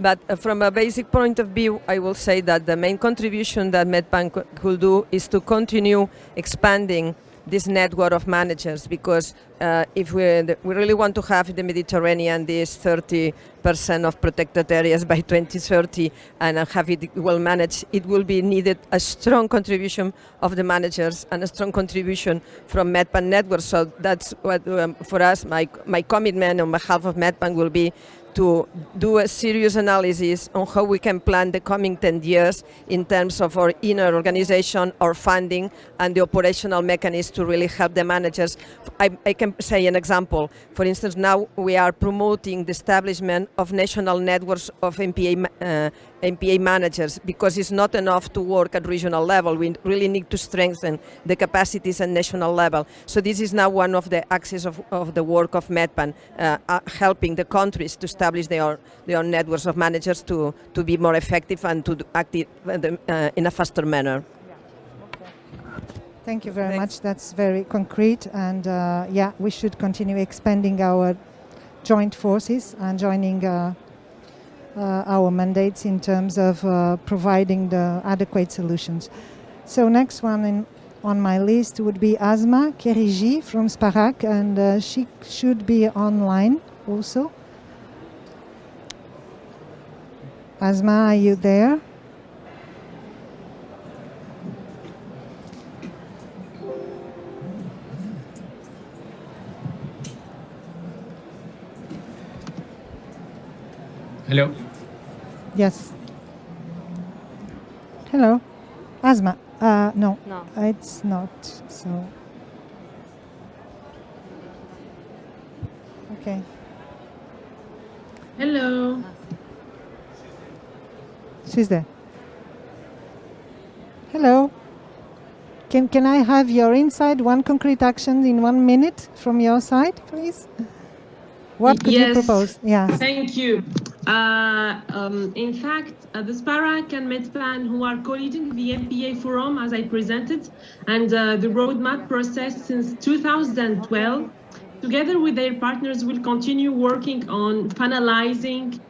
But from a basic point of view, I will say that the main contribution that Medpan could do is to continue expanding this network of managers, because if we really want to have in the Mediterranean this 30% of protected areas by 2030 and have it well managed, it will be needed a strong contribution of the managers and a strong contribution from Medpan network. So that's what for us, my commitment on behalf of Medpan will be to do a serious analysis on how we can plan the coming 10 years in terms of our inner organization, our funding, and the operational mechanisms to really help the managers. I can say an example. For instance, now we are promoting the establishment of national networks of MPA managers, because it's not enough to work at regional level. We really need to strengthen the capacities at national level. So this is now one of the axes of the work of Medpan, helping the countries to establish their networks of managers to be more effective and to act in a faster manner. Thank you very much. That's very concrete, and yeah, we should continue expanding our joint forces and joining our mandates in terms of providing the adequate solutions. So next one on my list would be Asma Keriji from Sparak, and she should be online also. Asma, are you there? Hello. Yes. Hello. Asma. No, it's not. So. Okay. Hello. She's there. Hello. Can I have your insight, one concrete action in 1 minute from your side, please? What could you propose? Yes. Thank you. In fact, the SPARAC and Medpan, who are co-leading the MPA forum, as I presented, and the roadmap process since 2012, together with their partners, will continue working on finalizing,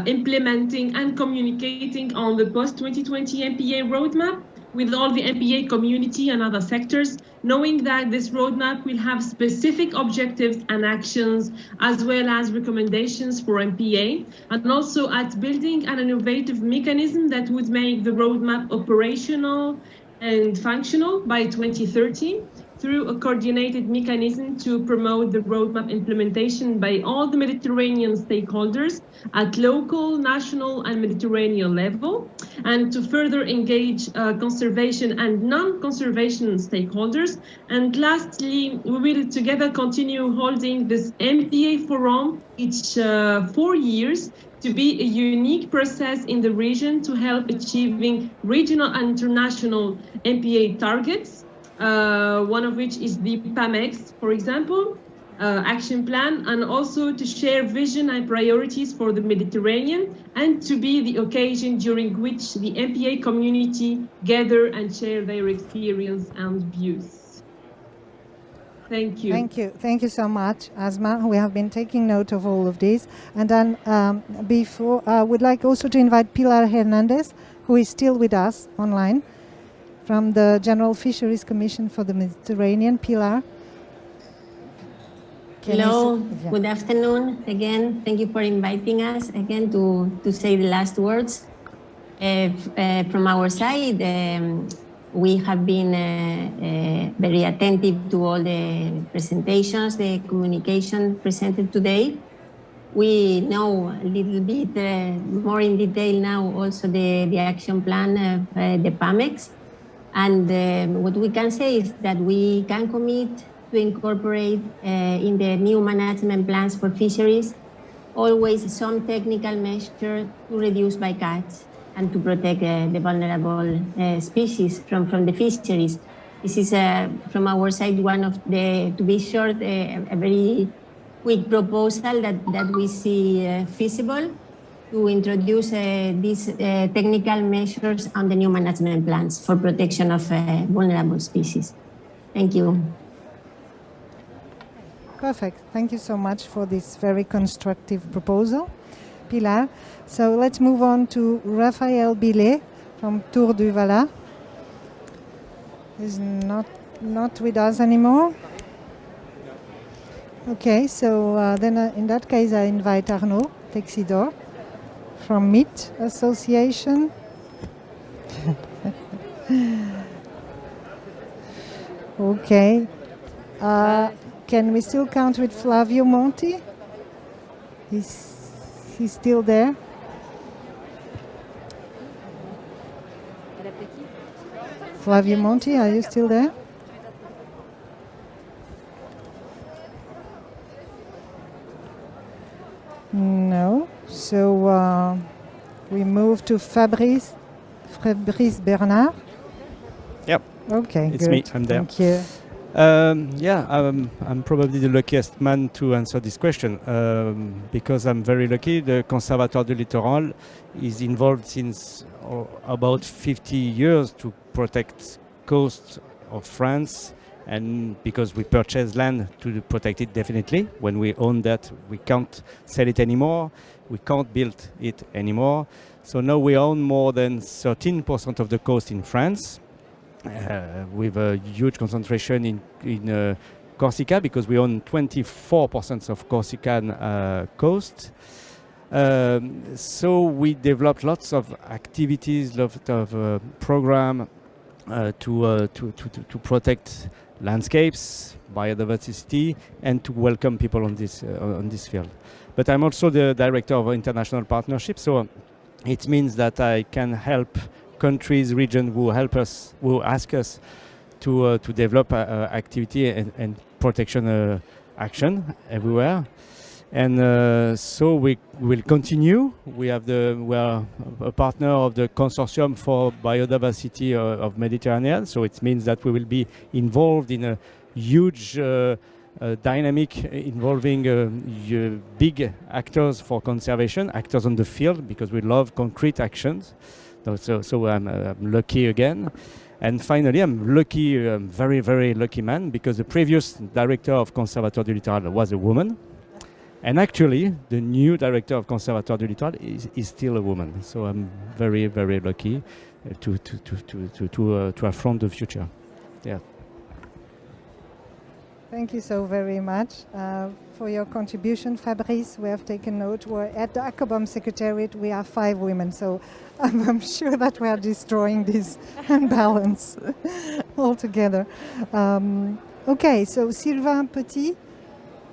implementing, and communicating on the post-2020 MPA roadmap with all the MPA community and other sectors, knowing that this roadmap will have specific objectives and actions, as well as recommendations for MPA, and also at building an innovative mechanism that would make the roadmap operational and functional by 2030 through a coordinated mechanism to promote the roadmap implementation by all the Mediterranean stakeholders at local, national, and Mediterranean level, and to further engage conservation and non-conservation stakeholders. And lastly, we will together continue holding this MPA forum each 4 years to be a unique process in the region to help achieving regional and international MPA targets, one of which is the PAMEX, for example, action plan, and also to share vision and priorities for the Mediterranean, and to be the occasion during which the MPA community gather and share their experience and views. Thank you. Thank you. Thank you so much, Asma. We have been taking note of all of this. And then before, I would like also to invite Pilar Hernandez, who is still with us online, from the General Fisheries Commission for the Mediterranean. Pilar. Hello, good afternoon again. Thank you for inviting us again to say the last words. From our side, we have been very attentive to all the presentations, the communication presented today. We know a little bit more in detail now also the action plan of the PAMEX. And what we can say is that we can commit to incorporate in the new management plans for fisheries always some technical measure to reduce bycatch and to protect the vulnerable species from the fisheries. This is from our side one of the, to be short, a very quick proposal that we see feasible to introduce these technical measures on the new management plans for protection of vulnerable species. Thank you. Perfect. Thank you so much for this very constructive proposal. Pilar. So let's move on to Raphaël Billet from Tour du Vala. He's not with us anymore. Okay, so then in that case I invite Arnaud Texidor from MIT Association. Okay. Can we still count with Flavio Monti? He's still there. Flavio Monti, are you still there? No. So we move to Fabrice Bernard. Yep. Okay, it's good. me. I'm there. Thank you. I'm probably the luckiest man to answer this question because I'm very lucky. The Conservatoire du Littoral is involved since about 50 years to protect coast of France, and because we purchase land to protect it definitely. When we own that, we can't sell it anymore. We can't build it anymore. So now we own more than 13% of the coast in France. With a huge concentration in Corsica, because we own 24% of Corsican coast. So we developed lots of activities, lots of program to protect landscapes, biodiversity, and to welcome people on this field. But I'm also the director of international partnerships, so it means that I can help countries, regions who ask us to develop activity and protection action everywhere, and so we will continue. We are a partner of the Consortium for Biodiversity of Mediterranean, so it means that we will be involved in a huge dynamic involving big actors for conservation, actors on the field, because we love concrete actions. So I'm lucky again. And finally, I'm lucky, very, very lucky man, because the previous director of Conservatoire du Littoral was a woman. And actually, the new director of Conservatoire du Littoral is still a woman. So I'm very, very lucky to affront the future. Yeah. Thank you so very much for your contribution, Fabrice. We have taken note. We're at the ACCOBAMS Secretariat, we are 5 women, so I'm sure that we are destroying this imbalance altogether. Okay, so Sylvain Petit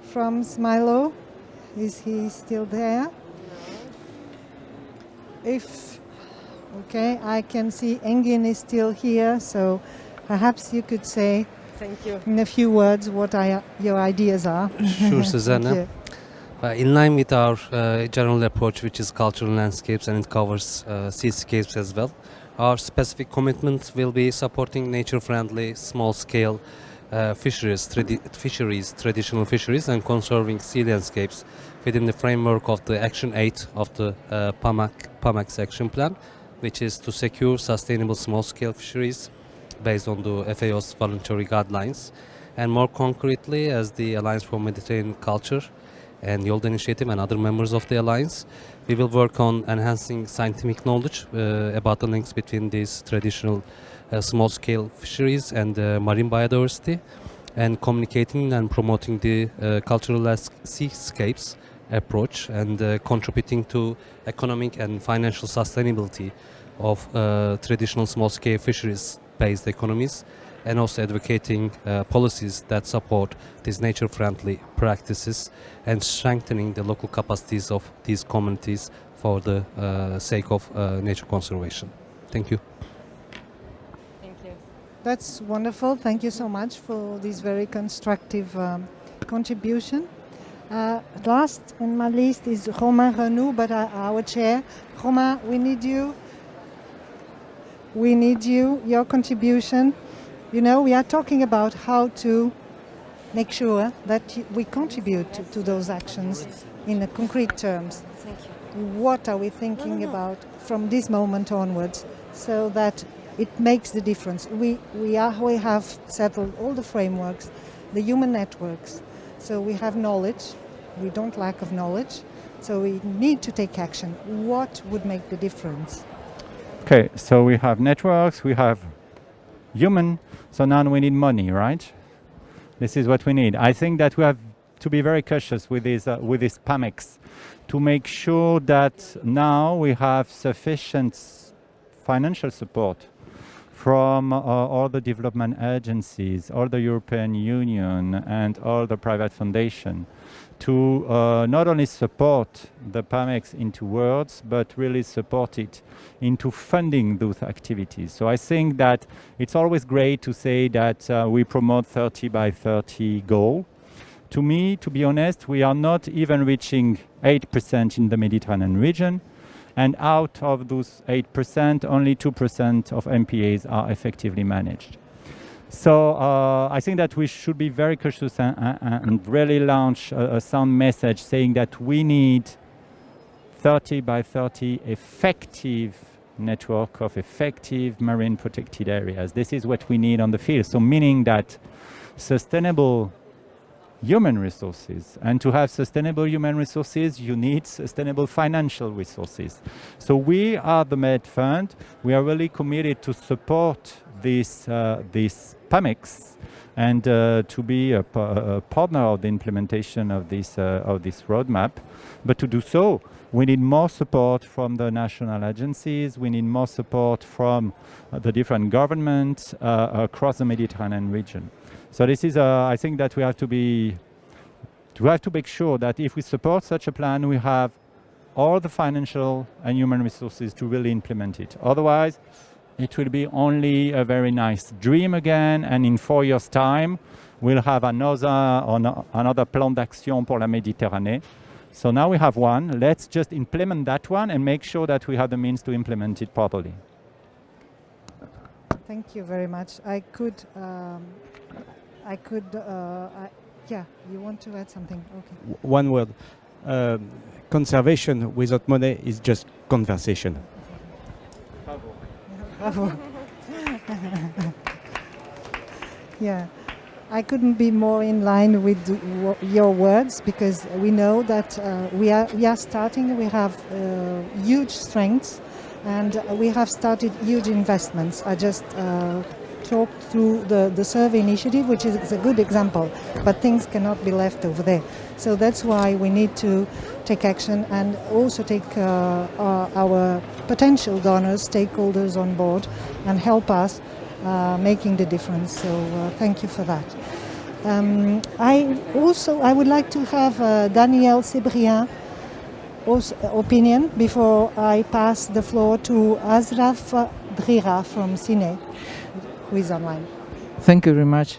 from Smilo, is he still there? Okay, I can see Engin is still here, so perhaps you could say, thank you, in a few words, what your ideas are. Sure, Susanna. In line with our general approach, which is cultural landscapes, and it covers seascapes as well, our specific commitment will be supporting nature-friendly, small-scale fisheries, traditional fisheries, and conserving sea landscapes within the framework of the Action 8 of the PAMAC's action plan, which is to secure sustainable small-scale fisheries based on the FAO's voluntary guidelines, and more concretely, as the Alliance for Mediterranean Culture and Yolda Initiative and other members of the Alliance, we will work on enhancing scientific knowledge about the links between these traditional small-scale fisheries and marine biodiversity, and communicating and promoting the cultural seascapes approach, and contributing to economic and financial sustainability of traditional small-scale fisheries-based economies, and also advocating policies that support these nature-friendly practices and strengthening the local capacities of these communities for the sake of nature conservation. Thank you. Thank you. That's wonderful. Thank you so much for this very constructive contribution. Last on my list is Romain Renou, but our chair. Romain, we need you. We need you, your contribution. You know, we are talking about how to make sure that we contribute to those actions in concrete terms. Thank you. What are we thinking about from this moment onwards so that it makes the difference? We have settled all the frameworks, the human networks. So we have knowledge. We don't lack of knowledge. So we need to take action. What would make the difference? Okay, so we have networks, we have human, so now we need money, right? This is what we need. I think that we have to be very cautious with this PAMEX to make sure that now we have sufficient financial support from all the development agencies, all the European Union and all the private foundation to not only support the PAMEX into words, but really support it into funding those activities. So I think that it's always great to say that we promote 30 by 30 goal. To me, to be honest, we are not even reaching 8% in the Mediterranean region. And out of those 8%, only 2% of MPAs are effectively managed. So I think that we should be very cautious and really launch a sound message saying that we need 30 by 30 effective network of effective marine protected areas. This is what we need on the field. So meaning that sustainable human resources, and to have sustainable human resources you need sustainable financial resources. So we are the Med Fund. We are really committed to support this PAMEX and to be a partner of the implementation of this roadmap. But to do so, we need more support from the national agencies. We need more support from the different governments across the Mediterranean region. So this is, I think that we have to make sure that if we support such a plan, we have all the financial and human resources to really implement it. Otherwise, it will be only a very nice dream again, and in 4 years' time, we'll have another plan d'action pour la Méditerranée. So now we have one. Let's just implement that one and make sure that we have the means to implement it properly. Thank you very much. Yeah, you want to add something? Okay. One word. Conservation without money is just conversation. Bravo. Yeah, I couldn't be more in line with your words, because we know that we are starting. We have huge strengths, and we have started huge investments. I just talked through the survey initiative, which is a good example, but things cannot be left over there. So that's why we need to take action and also take our potential donors, stakeholders on board, and help us making the difference. So thank you for that. I would like to have Danielle Sébrien opinion before I pass the floor to Asraf Drira from Cine, who is online. Thank you very much.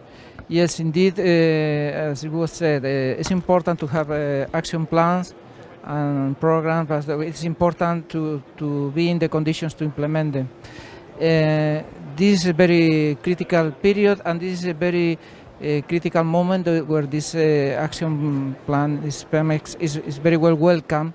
Yes, indeed, as it was said, it's important to have action plans and programs, but it's important to be in the conditions to implement them. This is a very critical period, and this is a very critical moment where this action plan, this PAMEX, is very well welcome.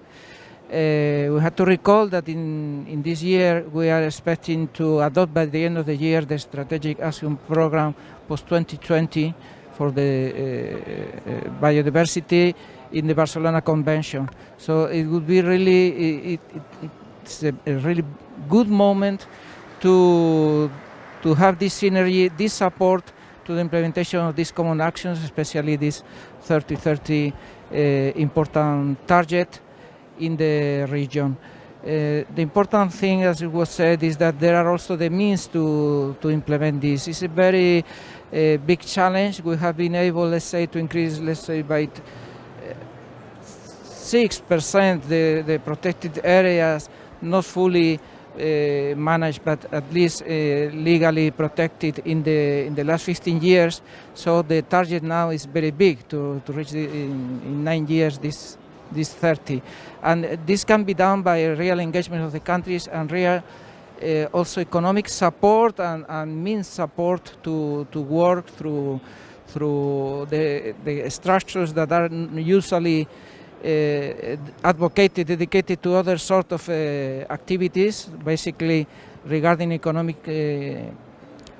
We have to recall that in this year we are expecting to adopt by the end of the year the strategic action program post-2020 for the biodiversity in the Barcelona Convention. So it would be really, it's a really good moment to have this synergy, this support to the implementation of these common actions, especially this 30-30 important target in the region. The important thing, as it was said, is that there are also the means to implement this. It's a very big challenge. We have been able, let's say, to increase, let's say, by 6% the protected areas, not fully managed, but at least legally protected in the last 15 years. So the target now is very big to reach in 9 years this 30, and this can be done by a real engagement of the countries and real also economic support and means support to work through the structures that are usually dedicated to other sort of activities, basically regarding economic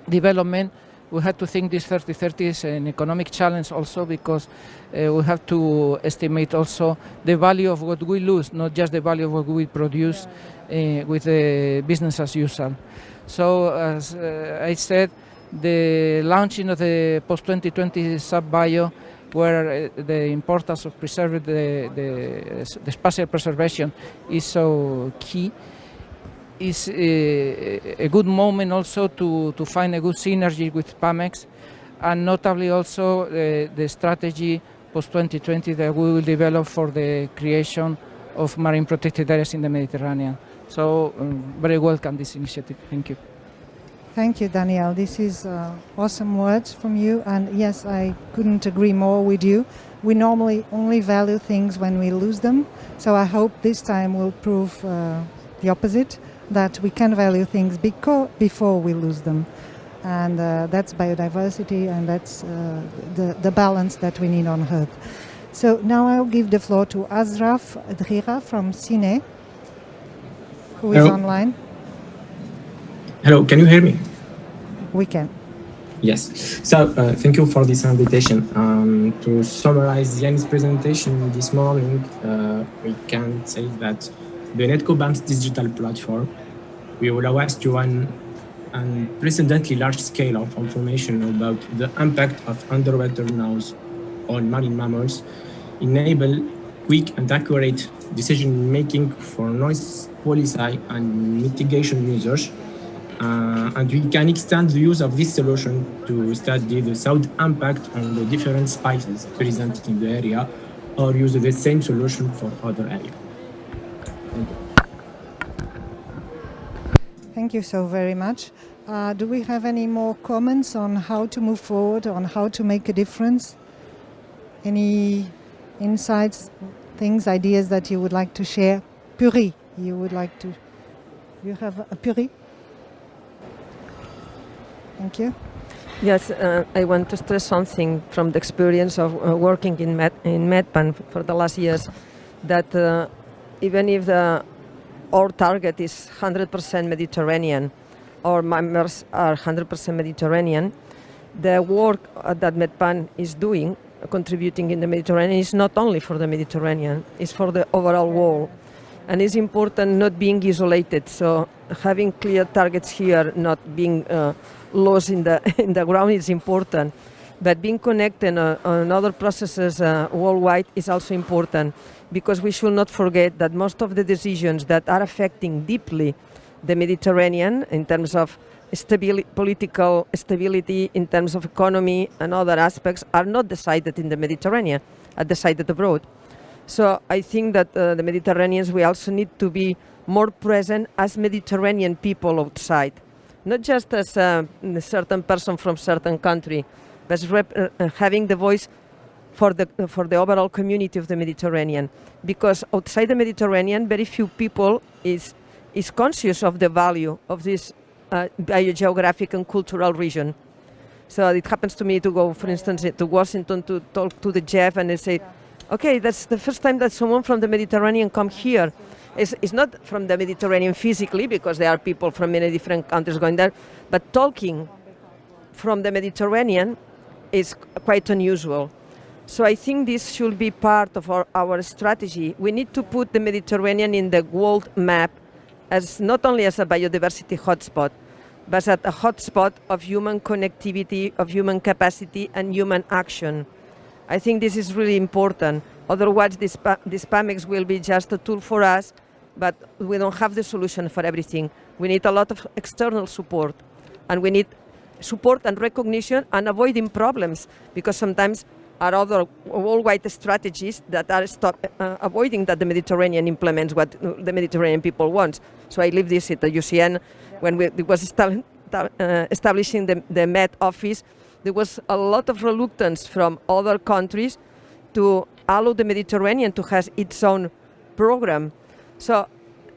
development. we had to think this 30-30 is an economic challenge also, because we have to estimate also the value of what we lose, not just the value of what we produce with the business as usual. So as I said, the launching of the post-2020 sub-bio, where the importance of preserving the spatial preservation is so key, is a good moment also to find a good synergy with PAMEX, and notably also the strategy post-2020 that we will develop for the creation of marine protected areas in the Mediterranean. So very welcome this initiative. Thank you. Thank you, Daniel. This is awesome words from you. And yes, I couldn't agree more with you. We normally only value things when we lose them. So I hope this time will prove the opposite, that we can value things before we lose them. And that's biodiversity, and that's the balance that we need on Earth. So now I'll give the floor to Asraf Drira from Cine, who is online. Hello, can you hear me? We can. Yes. So thank you for this invitation. To summarize Yanni's presentation this morning, we can say that the ACCOBAMS digital platform will allow us to run an unprecedentedly large scale of information about the impact of underwater noise on marine mammals, enable quick and accurate decision-making for noise policy and mitigation measures, and we can extend the use of this solution to study the sound impact on the different species present in the area, or use the same solution for other areas. Thank you. Thank you so very much. Do we have any more comments on how to move forward, on how to make a difference? Any insights, things, ideas that you would like to share? Puri, you would like to... You have a Puri? Thank you. Yes, I want to stress something from the experience of working in MedPan for the last years, that even if our target is 100% Mediterranean, our members are 100% Mediterranean, the work that MedPan is doing, contributing in the Mediterranean, is not only for the Mediterranean, it's for the overall world. And it's important not being isolated, so having clear targets here, not being lost in the ground is important. But being connected on other processes worldwide is also important, because we should not forget that most of the decisions that are affecting deeply the Mediterranean in terms of political stability, in terms of economy and other aspects, are not decided in the Mediterranean, are decided abroad. So I think that the Mediterraneans, we also need to be more present as Mediterranean people outside, not just as a certain person from certain country, but having the voice for the overall community of the Mediterranean. Because outside the Mediterranean, very few people is conscious of the value of this biogeographic and cultural region. So it happens to me to go, for instance, to Washington to talk to the Jeff, and they say, okay, that's the first time that someone from the Mediterranean come here. It's not from the Mediterranean physically, because there are people from many different countries going there, but talking from the Mediterranean is quite unusual. So I think this should be part of our strategy. We need to put the Mediterranean in the world map as not only as a biodiversity hotspot, but as a hotspot of human connectivity, of human capacity and human action. I think this is really important. Otherwise, this PAMEX will be just a tool for us, but we don't have the solution for everything. We need a lot of external support, and we need support and recognition and avoiding problems, because sometimes are other worldwide strategies that are avoiding that the Mediterranean implements what the Mediterranean people want. So I live this at the UCN when it was establishing the Med office. There was a lot of reluctance from other countries to allow the Mediterranean to have its own program. So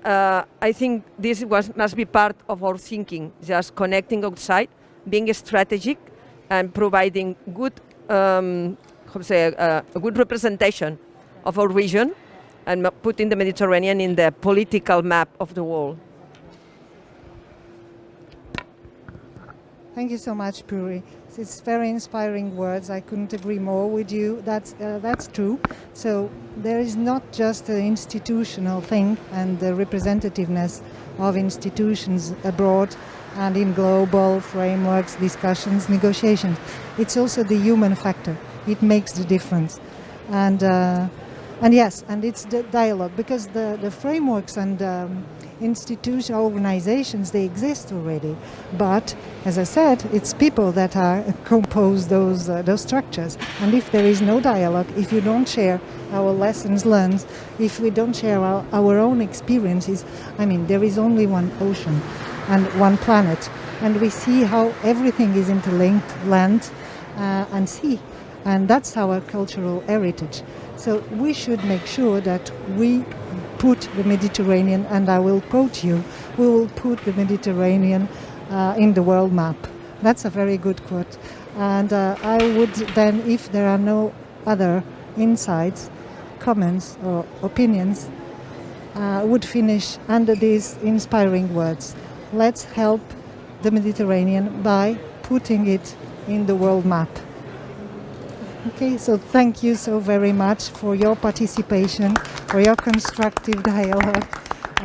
I think this must be part of our thinking, just connecting outside, being strategic, and providing good, a good representation of our region, and putting the Mediterranean in the political map of the world. Thank you so much, Puri. It's very inspiring words. I couldn't agree more with you. That's true. So there is not just an institutional thing and the representativeness of institutions abroad and in global frameworks, discussions, negotiations. It's also the human factor. It makes the difference. And yes, and it's the dialogue, because the frameworks and institutions, organizations, they exist already. But as I said, it's people that are compose those structures. And if there is no dialogue, if you don't share our lessons learned, if we don't share our own experiences, I mean, there is only one ocean and one planet. And we see how everything is interlinked, land and sea. And that's our cultural heritage. So we should make sure that we put the Mediterranean, and I will quote you, we will put the Mediterranean in the world map. That's a very good quote. And I would then, if there are no other insights, comments or opinions, would finish under these inspiring words. Let's help the Mediterranean by putting it in the world map. Okay, so thank you so very much for your participation, for your constructive dialogue.